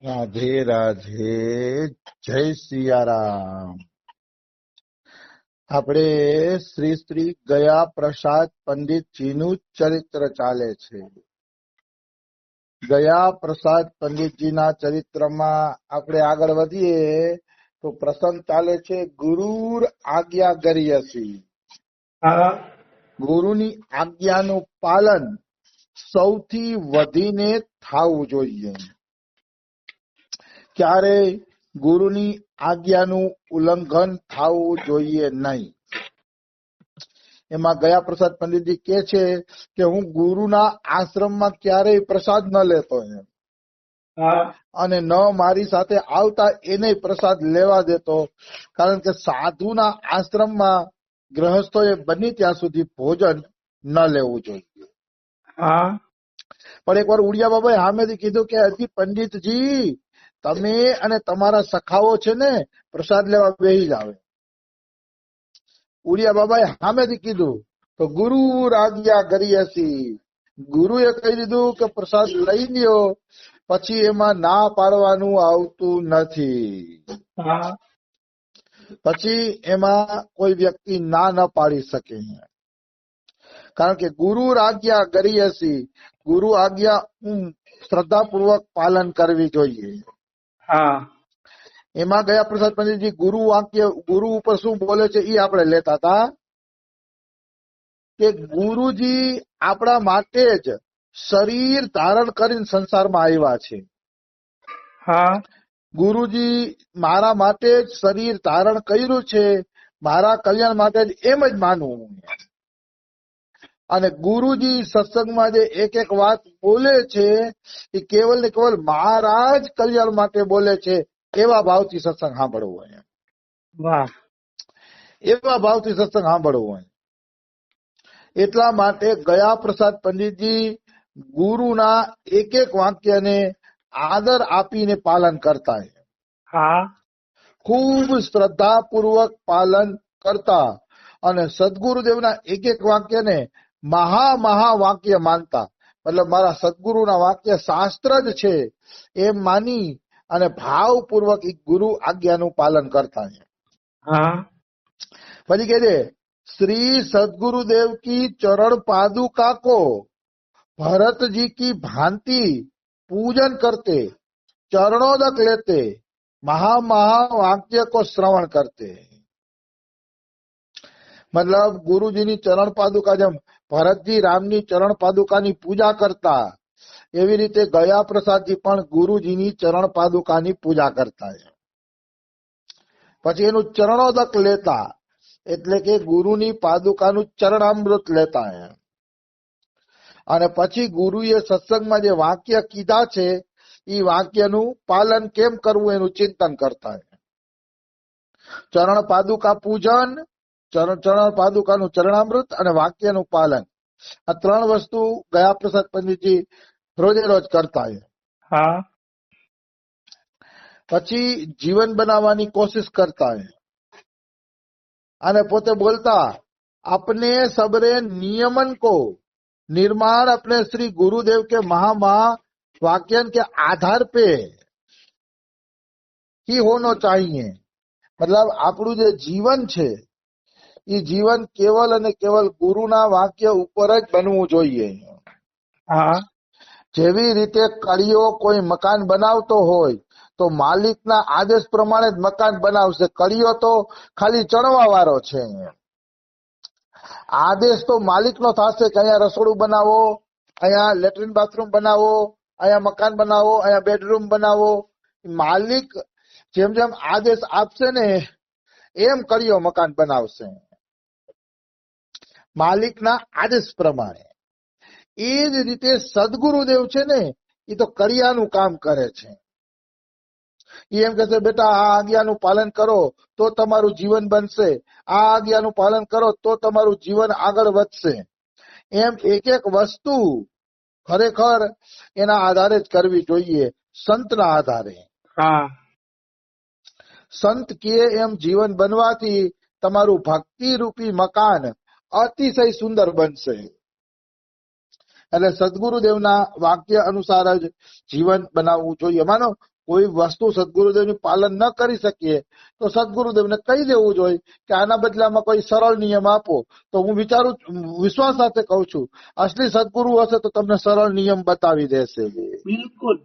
રાધે રાધે, જય સિયારામ. આપણે શ્રી શ્રી ગયા પ્રસાદ પંડિતજીનું ચરિત્ર ચાલે છે. ગયા પ્રસાદ પંડિતજીના ચરિત્રમાં આપણે આગળ વધીએ તો પ્રસંગ ચાલે છે ગુરુર આજ્ઞા ગરીયસી. ગુરુની આજ્ઞાનું પાલન સૌથી વધીને થવું જોઈએ. ક્યારે ગુરુની આજ્ઞાનું ઉલ્લંઘન થવું જોઈએ નહીં. એમાં ગયા પ્રસાદ પંડિતજી કે છે કે હું ગુરુના આશ્રમમાં ક્યારેય પ્રસાદ ન લેતો એમ, અને ન મારી સાથે આવતા એને પ્રસાદ લેવા દેતો. કારણ કે સાધુના આશ્રમમાં ગ્રહસ્થોએ બની ત્યાં સુધી ભોજન ન લેવું જોઈએ. પણ એકવાર ઉડિયા બાબાએ સામેથી કીધું કે હજી પંડિતજી તમે અને તમારા સખાઓ છે ને પ્રસાદ લેવા બેસી જાવે. ઉડિયા બાબાએ સામેથી કીધું તો ગુરુ આજ્ઞા ગરીયસી. ગુરુએ કહી દીધું કે પ્રસાદ લઈ લ્યો, પછી એમાં ના પાડવાનું આવતું નથી. પછી એમાં કોઈ વ્યક્તિ ના ન પાડી શકે. કારણ કે ગુરુ આજ્ઞા ગરીયસી, ગુરુ આજ્ઞા શ્રદ્ધાપૂર્વક પાલન કરવી જોઈએ. એમાં ગયા પ્રસાદ પંડિતજી ગુરુ વાક્ય ગુરુ ઉપર શું બોલે છે એ આપણે લેતા હતા કે ગુરુજી આપણા માટે જ શરીર ધારણ કરીને સંસારમાં આવ્યા છે. ગુરુજી મારા માટે જ શરીર ધારણ કર્યું છે, મારા કલ્યાણ માટે જ એમ જ માનવું. અને ગુરુજી સત્સંગમાં જે એક એક વાત બોલે છે એ કેવલ ને કેવલ મારા જ કલ્યાણ માટે બોલે છે, એવા ભાવથી સત્સંગ સાંભળવું હોય. વાહ, એવા ભાવથી સત્સંગ સાંભળવું હોય. એટલા માટે ગયા પ્રસાદ પંડિતજી ગુરુના એક એક વાક્યને આદર આપીને પાલન કરતા. ખૂબ શ્રદ્ધાપૂર્વક પાલન કરતા અને સદગુરુદેવના એક એક વાક્યને મહા વાક્ય માનતા. મતલબ મારા સદગુરુના વાક્ય શાસ્ત્ર જ છે એમ માની અને ભાવપૂર્વક ગુરુ આજ્ઞાનું પાલન કરતા. પછી કે છે श्री सदगुरुदेव की चरण पादुका को भरत जी की भांति पूजन करते, चरणोदक लेते, महा वाक्य को श्रवण करते. मतलब गुरुजीनी चरण पादुका જેમ ભરતજી રામની ચરણ પાદુકાની પૂજા કરતા એવી રીતે ગયા પ્રસાદજી પણ ગુરુજીની ચરણ પાદુકાની પૂજા કરતા. પછી એનું ચરણોદક લેતા એટલે કે ગુરુની પાદુકાનું ચરણામૃત લેતા. અને પછી ગુરુએ સત્સંગમાં જે વાક્ય કીધા છે એ વાક્યનું પાલન કેમ કરવું એનું ચિંતન કરતા. ચરણ પાદુકા પૂજન, ચરણ પાદુકાનું ચરણામૃત અને વાક્યનું પાલન, આ ત્રણ વસ્તુ ગયા પ્રસાદ પંડિતજી રોજે રોજ કરતા. પછી જીવન બનાવવાની કોશિશ કરતા અને પોતે બોલતા अपने सबरे नियमन को निर्माण अपने श्री गुरुदेव के महा वाक्यन के आधार पे ही होना चाहिए. मतलब આપણું જે જીવન છે એ જીવન કેવલ અને કેવલ ગુરુના વાક્ય ઉપર જ બનવું જોઈએ. જેવી રીતે કળીઓ કોઈ મકાન બનાવતો હોય તો માલિકના આદેશ પ્રમાણે જ મકાન બનાવશે. કળીઓ તો ખાલી ચણવા વાળો છે. આદેશ તો માલિકનો થશે કે અહીંયા રસોડું બનાવો, અહીંયા લેટ્રિન બાથરૂમ બનાવો, અહીંયા મકાન બનાવો, અહીંયા બેડરૂમ બનાવો. માલિક જેમ જેમ આદેશ આપશે ને એમ કળીઓ મકાન બનાવશે માલિકના આદેશ પ્રમાણે. એ જ રીતે સદગુરુદેવ છે ને એ તો કળિયાનું કામ કરે છે. એમ કે છે બેટા આ આજ્ઞાનું પાલન કરો તો તમારું જીવન બનશે, આ આજ્ઞાનું પાલન કરો તો તમારું જીવન આગળ વધશે. એમ એક એક વસ્તુ ખરેખર એના આધારે જ કરવી જોઈએ, સંતના આધારે. સંત કહે એમ જીવન બનવાથી તમારું ભક્તિ રૂપી મકાન અતિશય સુંદર બનશે. એટલે સદગુરુદેવના વાક્ય અનુસાર જ જીવન બનાવવું જોઈએ. માનો કોઈ વસ્તુ સદગુરુદેવનું પાલન ન કરી શકીએ તો સદગુરુદેવને કહી દેવું જોઈએ કે આના બદલામાં કોઈ સરળ નિયમ આપો. તો હું વિશ્વાસ સાથે કહું છું, અસલી સદગુરુ હશે તો તમને સરળ નિયમ બતાવી દેશે. બિલકુલ.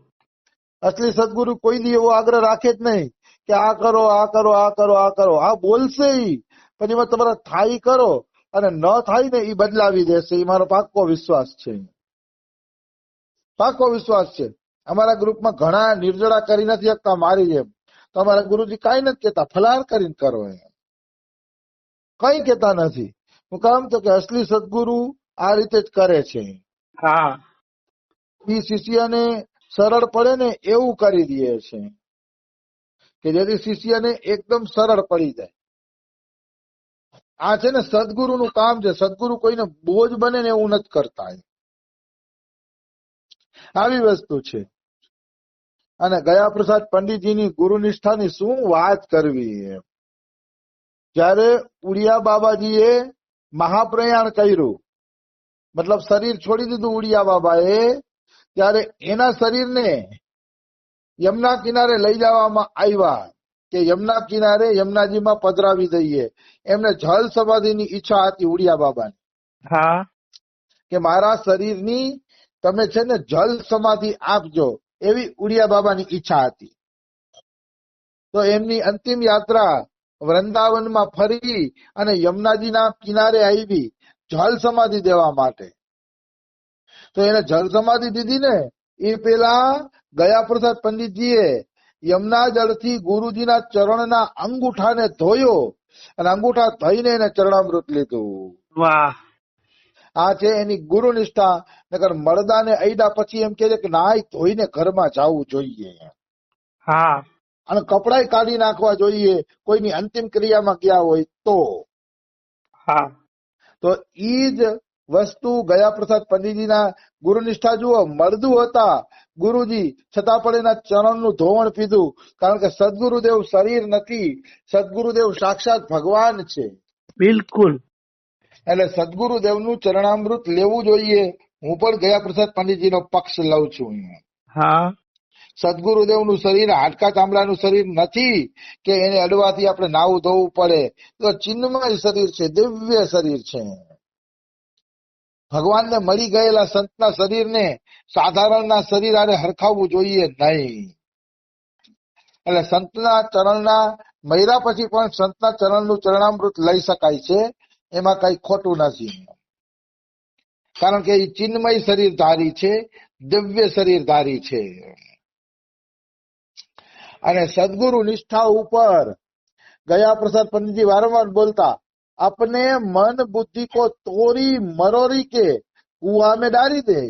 અસલી સદગુરુ કોઈ દી એવો આગ્રહ રાખે જ નહીં કે આ કરો આ કરો આ કરો આ કરો. આ બોલશે ઈ, પછી એમાં તમારે થાય કરો, અને ન થાય ને એ બદલાવી દેશે. એ મારો પાક્કો વિશ્વાસ છે, પાક્કો વિશ્વાસ છે. અમારા ગ્રુપમાં ઘણા નિર્જળા કરી નથી શકતા મારી જેમ, તો અમારા ગુરુજી કઈ નથી કેતા, ફલાર કરીને કરો, કઈ કેતા નથી. હું કામ તો કે અસલી સદગુરુ આ રીતે જ કરે છે. હા, એ શિષ્યને સરળ પડે ને એવું કરી દે છે કે જેથી શિષ્યને એકદમ સરળ પડી જાય. આ છે ને સદગુરુ નું કામ છે. સદગુરુ કોઈને બોજ બને ને એવું નથી કરતા, આવી વસ્તુ છે. અને ગયા પ્રસાદ પંડિતજીની ગુરુ નિષ્ઠાની શું વાત કરવી. જયારે ઉડિયા બાબાજીએ મહાપ્રયાણ કર્યું, મતલબ શરીર છોડી દીધું ઉડિયા બાબાએ, ત્યારે એના શરીરને યમુના કિનારે લઈ જવામાં આવ્યા કે યમુના કિનારે યમુનાજીમાં પધરાવી દઈએ. એમને જલ સમાધિની ઈચ્છા હતી ઉડિયા બાબાની. હા, કે મારા શરીરની તમે છે ને જલ સમાધિ આપજો, એવી ઉડિયા બાબાની ઈચ્છા હતી. તો એમની અંતિમ યાત્રા વૃંદાવનમાં ફરી અને યમુનાજીના કિનારે આવી જલ સમાધિ દેવા માટે. તો એને જલ સમાધિ દીધી ને એ પેલા ગયા પ્રસાદ પંડિતજીએ યમુના જળથી ગુરુજીના ચરણના અંગૂઠાને ધોયો અને અંગૂઠા ધોઈને એને ચરણામૃત લીધું. વાહ. આ છે એની ગુરુ નિષ્ઠા. નકર મળદાને અઈડા પછી એમ કે છે કે નાઈ ધોઈને ઘરમાં જવું જોઈએ, હા, અને કપડાય કાઢી નાખવા જોઈએ કોઈની અંતિમ ક્રિયામાં ગયા હોય તો. હા, તો ઈ જ વસ્તુ ગયા પ્રસાદ પંડિતજીના ગુરુ નિષ્ઠા જુઓ. મળદુ હતા ગુરુજી, છતાં પણ એના ચરણનું ધોવણ પીધું, કારણ કે સદગુરુદેવ શરીર નથી, સદગુરુદેવ સાક્ષાત ભગવાન છે. બિલકુલ. એટલે સદગુરુદેવનું ચરણામૃત લેવું જોઈએ. હું પણ ગયા પ્રસાદ પંડિતજીનો પક્ષ લઉં છું. હા, સદગુરુદેવનું શરીર હાડકા ચામડાનું શરીર નથી કે એને અડવાથી આપણે નાવું ધોવું પડે. તો ચિન્મય શરીર છે, દિવ્ય શરીર છે. ભગવાનને મળી ગયેલા સંતના શરીરને સાધારણના શરીર આને હરખાવવું જોઈએ નહીં. એટલે સંતના ચરણના મૈરા પછી પણ સંતના ચરણનું ચરણામૃત લઈ શકાય છે, એમાં કઈ ખોટું નથી. કારણ કે એ ચિન્મય શરીરધારી છે, દિવ્ય શરીરધારી છે. અને સદગુરુ નિષ્ઠા ઉપર ગયા પ્રસાદ પંડિતજી વારંવાર બોલતા, अपने मन बुद्धि को तोड़ी मरोड़ी के कुआ में डाली दे.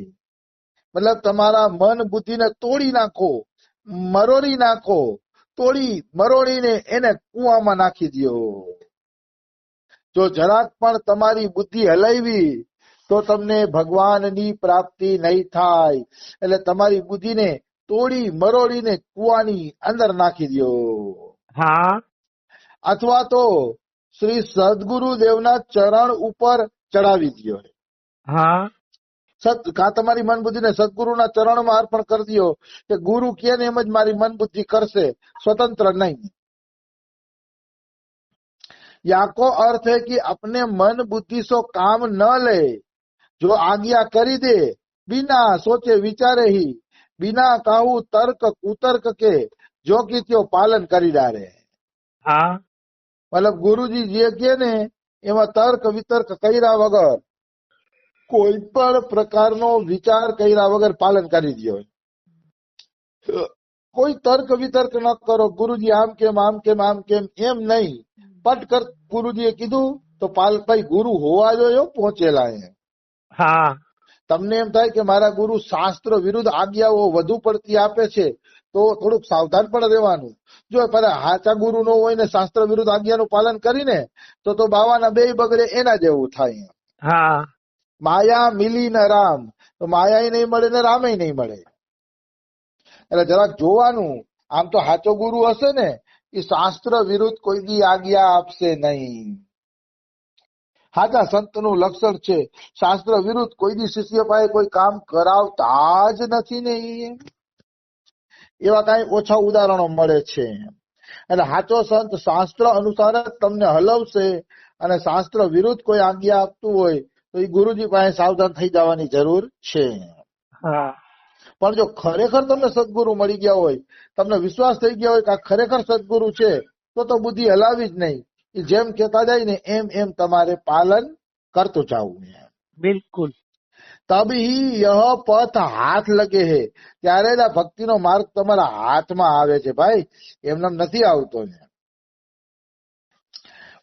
મતલબ તમારા મન બુદ્ધિ ને તોડી નાખો, મરોડી નાખો, તોડી મરોડીને એને કુવામાં નાખી દો. જો જરાક પણ તમારી બુદ્ધિ હલાવી તો તમને ભગવાનની પ્રાપ્તિ નહીં થાય. એટલે તમારી બુદ્ધિને તોડી મરોડીને કુવાની અંદર નાખી દો. હા, અથવા તો શ્રી સદગુરુદેવના ચરણ ઉપર ચડાવી દો. હા, તમારી મન બુદ્ધિને સદગુરુના ચરણમાં અર્પણ કરી દો કે ગુરુ કે ને એમ જ મારી મન બુદ્ધિ કરશે, स्वतंत्र नहीं. या को अर्थ है कि अपने मन बुद्धि से काम न ले, जो आज्ञा करी दे बिना सोचे विचारे ही, बिना कहू तर्क कुतर्क के जो कि त्यो पालन करी डाले. હા, मतलब गुरुजी जे के ने एમાં તર્ક વિતર્ક કર્યા વગર, કોઈ પણ પ્રકારનો વિચાર કર્યા વગર પાલન કરી દો. કોઈ તર્ક વિતર્ક ન કરો. ગુરુજી આમ કેમ આમ કેમ આમ કેમ એમ નહીં, પટ કર ગુરુજીએ કીધું તો ભાઈ ગુરુ હોવા જોઈએ પહોંચેલા. હા, તમને એમ થાય કે મારા ગુરુ શાસ્ત્ર વિરુદ્ધ આજ્ઞાઓ વધુ પડતી આપે છે તો થોડુંક સાવધાન પણ રહેવાનું. જો હાચા ગુરુ નો હોય ને શાસ્ત્ર વિરુદ્ધ આજ્ઞાનું પાલન કરીને તો બાવાના બે બગડે એના જેવું થાય. હા, માયા મિલી ને રામ, તો માયા નહીં મળે ને રામે નહીં મળે. એટલે જરાક જોવાનું. આમ તો હાચો ગુરુ હશે ને એ શાસ્ત્ર વિરુદ્ધ કોઈ દી આજ્ઞા આપશે નહીં. હાચા સંતનું લક્ષણ છે શાસ્ત્ર વિરુદ્ધ કોઈ દી શિષ્ય પાસે કોઈ કામ કરાવતા જ નથી ને. એવા કાંઈ ઓછા ઉદાહરણો મળે છે. એટલે સાચો સંત શાસ્ત્ર અનુસાર જ તમને હલવશે, અને શાસ્ત્ર વિરુદ્ધ કોઈ આજ્ઞા આપતું હોય તો એ ગુરુજી પાસે સાવધાન થઈ જવાની જરૂર છે. હા પણ જો ખરેખર તમને સદગુરુ મળી ગયા હોય, તમને વિશ્વાસ થઈ ગયા હોય કે આ ખરેખર સદગુરુ છે, તો બુદ્ધિ હલાવી જ નહીં. એ જેમ કહેતા જાય ને એમ એમ તમારે પાલન કરતું જવું. બિલકુલ. તબ હી યહ પથ હાથ લગે હે, ત્યારે જ આ ભક્તિનો માર્ગ તમારા હાથમાં આવે છે ભાઈ, એમને નથી આવતો.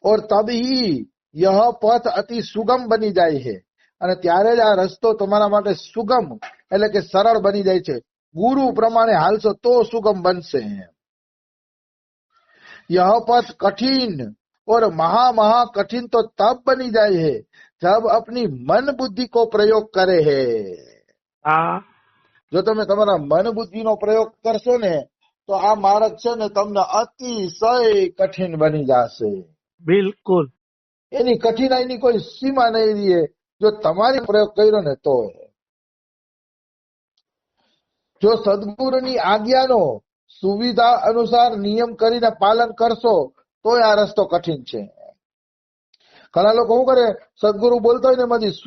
ઓર તબ હી યહ પથ અતિ સુગમ બની જાય છે, અને ત્યારે જ આ રસ્તો તમારા માટે સુગમ એટલે કે સરળ બની જાય છે. ગુરુ પ્રમાણે હાલશો તો સુગમ બનશે. यह पथ कठिन और महा महा कठिन तो तब बनी जाए है जब अपनी मन बुद्धि को प्रयोग करे है. હા જો તમે તમારા મન બુદ્ધિ નો પ્રયોગ કરશો ને તો આ માર્ગ છે ને તમને અતિશય કઠિન બની જશે. બિલકુલ. એની કઠિનાઈની કોઈ સીમા નહીં રહે જો તમારી પ્રયોગ કર્યો ને તો. જો સદગુરુની આજ્ઞાનો સુવિધા અનુસાર નિયમ કરીને પાલન કરશો તો આ રસ્તો કઠિન છે. ઘણા લોકો શું કરે, સદગુરુ બોલતા હોય ને એમાંથી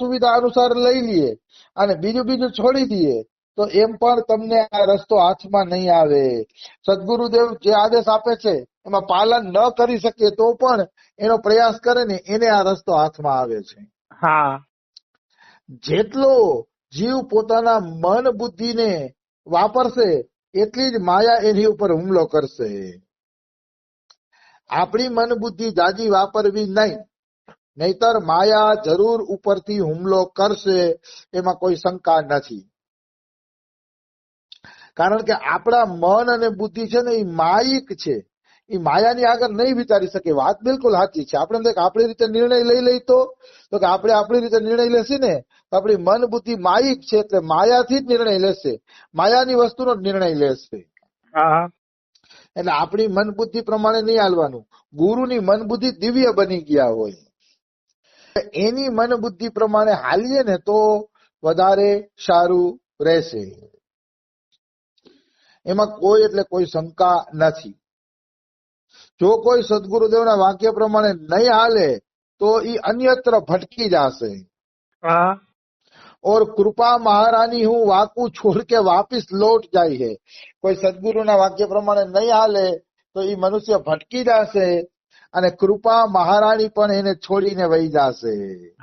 સુવિધા અનુસાર લઈ લઈએ અને બીજું છોડી દઈએ, તો એમ પણ તમને આ રસ્તો હાથમાં નહીં આવે. સદગુરુદેવ જે આદેશ આપે છે એમાં પાલન ન કરી શકે તો પણ એનો પ્રયાસ કરે ને એને આ રસ્તો હાથમાં આવે છે. હા જેટલો જીવ પોતાના મન બુદ્ધિને વાપરશે એટલી જ માયા એની ઉપર હુમલો કરશે. આપણી મન બુદ્ધિ જાજી વાપરવી નહીં, નહીતર માયા જરૂર ઉપરથી હુમલો કરશે, એમાં કોઈ શંકા નથી. કારણ કે આપણા મન અને બુદ્ધિ છે ને એ માયિક છે, એ માયાની આગળ નહીં વિચારી શકે. વાત બિલકુલ સાચી છે. આપણે આપણી રીતે નિર્ણય લઈ તો કે આપણે આપણી રીતે નિર્ણય લેશી ને તો આપણી મન બુદ્ધિ માયિક છે, એટલે માયાથી જ નિર્ણય લેશે, માયાની વસ્તુનો જ નિર્ણય લેશે. હા એટલે આપણી મન બુદ્ધિ પ્રમાણે નહીં હાલવાનું. ગુરુની મન બુદ્ધિ દિવ્ય બની ગયા હોય, એની મન બુદ્ધિ પ્રમાણે હાલીએ ને તો વધારે સારું રહેશે. એમાં કોઈ એટલે કોઈ શંકા નથી. જો કોઈ સદગુરુદેવના વાક્ય પ્રમાણે નહીં હાલે તો એ અન્યત્ર ભટકી જશે. હા और कृपा महारानी हूँ वाकू छोड़ के वापिस लौट જાય है. કોઈ સદગુરુના વાક્ય પ્રમાણે નહીં હાલે તો એ મનુષ્ય ભટકી જશે અને કૃપા મહારાણી પણ એને છોડીને વહી જશે.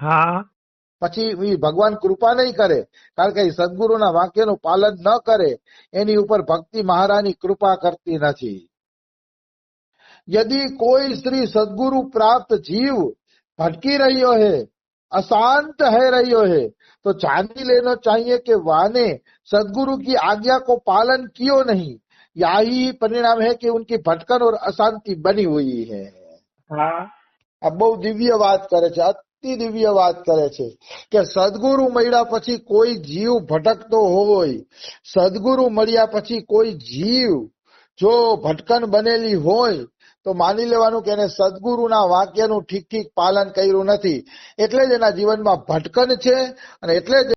હા પછી ભગવાન કૃપા નહીં કરે, કારણ કે સદગુરુના વાક્યનું પાલન ન કરે એની ઉપર ભક્તિ મહારાણી કૃપા કરતી નથી. यदि कोई श्री सदगुरु प्राप्त जीव भटकी रहियो है, अशांत है रहियो है, तो जान लेना चाहिए कि वाने सदगुरु की आज्ञा को पालन कियो नहीं. यही परिणाम है कि उनकी भटकन और अशांति बनी हुई है. હા આ બહુ દિવ્ય વાત કરે છે, અતિ દિવ્ય વાત કરે છે કે સદગુરુ મળ્યા પછી કોઈ જીવ ભટકતો હોય, સદગુરુ મળ્યા પછી કોઈ જીવ જો ભટકન બનેલી હોય તો માની લેવાનું કે એને સદગુરુના વાક્યનું ઠીક પાલન કર્યું નથી, એટલે જ એના જીવનમાં ભટકન છે અને એટલે જ